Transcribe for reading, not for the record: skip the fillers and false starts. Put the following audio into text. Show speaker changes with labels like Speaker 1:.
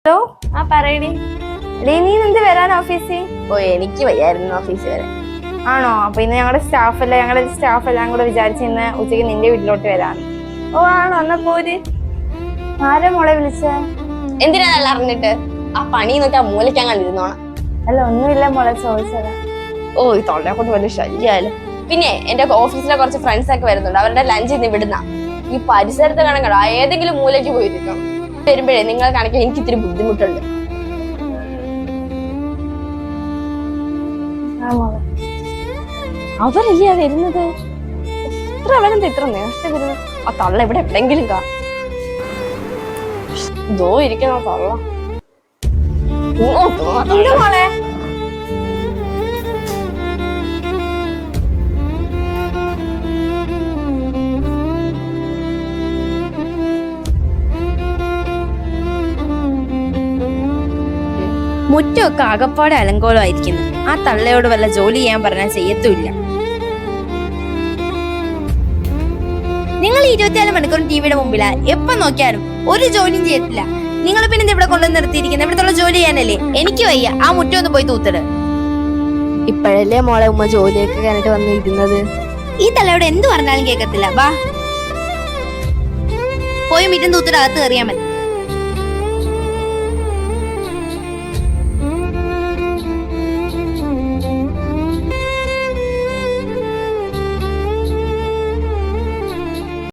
Speaker 1: Hello,
Speaker 2: ആ പറയടി.
Speaker 1: നീ എന്ത് വരാൻ ഓഫീസിൽ?
Speaker 2: എനിക്ക് വയ്യായിരുന്നു ഓഫീസിൽ വരെ.
Speaker 1: ആണോ? അപ്പൊ ഇന്ന് ഞങ്ങളുടെ സ്റ്റാഫ് എല്ലാം കൂടെ വിചാരിച്ച് ഇന്ന് ഉച്ചയ്ക്ക് നിന്റെ വീട്ടിലോട്ട് വരാൻ.
Speaker 2: ആണോ? എന്നാ പോര്.
Speaker 1: ആരാ മോളെ വിളിച്ച?
Speaker 2: എന്തിനാ നല്ല അറിഞ്ഞിട്ട്? ആ പണി നോക്കി ആ മൂലയ്ക്ക് അങ്ങനെ ഇരുന്നോണം.
Speaker 1: അല്ല, ഒന്നുമില്ല മോളെ, ചോദിച്ചതാ.
Speaker 2: ഈ തൊള്ളയെ കൊണ്ട് വലിയ ശല്യായാലും. പിന്നെ എന്റെ ഓഫീസിലെ കുറച്ച് ഫ്രണ്ട്സ് ഒക്കെ വരുന്നുണ്ട്. അവരുടെ ലഞ്ച് ഇന്ന് ഇവിടുന്ന ഈ പരിസരത്ത് കണക്കട ഏതെങ്കിലും മൂലയ്ക്ക് പോയിരിക്കണം. വരുമ്പോഴേ നിങ്ങൾ കണക്കാൻ എനിക്ക് ഇത്തിരി ബുദ്ധിമുട്ടുണ്ട്. അവരല്ലേ വരുന്നത്? ഇത്ര അവരെന്താ ഇത്ര നേരത്തെ വരുന്നത്? ആ തള്ള ഇവിടെ എവിടെങ്കിലും ഇതോ ഇരിക്കുന്ന തള്ള.
Speaker 1: മോളെ,
Speaker 3: മുറ്റമൊക്കെ ആകപ്പാടെ അലങ്കോലമായിരിക്കുന്നു. ആ തള്ളയോട് വല്ല ജോലി ചെയ്യാൻ പറഞ്ഞാൽ ചെയ്യത്തുമില്ല. നിങ്ങൾ 24 മണിക്കൂർ ടിവിയുടെ മുമ്പിലാ, എപ്പം നോക്കിയാലും ഒരു ജോലിയും ചെയ്യത്തില്ല. നിങ്ങൾ പിന്നെ ഇവിടെ കൊണ്ടു നിർത്തിയിരിക്കുന്നത് ഇവിടത്തുള്ള ജോലി ചെയ്യാനല്ലേ? എനിക്ക് വയ്യ, ആ മുറ്റം ഒന്ന് പോയി തൂത്തിട്.
Speaker 2: ഇപ്പോഴല്ലേ മോളെ ഉമ്മ ജോലിയൊക്കെ കഴിഞ്ഞിട്ട് വന്നിരുന്നത്.
Speaker 3: ഈ തള്ളയോട് എന്ത് പറഞ്ഞാലും കേൾക്കത്തില്ല. വാ, പോയി മുറ്റം തൂത്തിട്ട് അകത്ത് കയറിയാൽ മതി.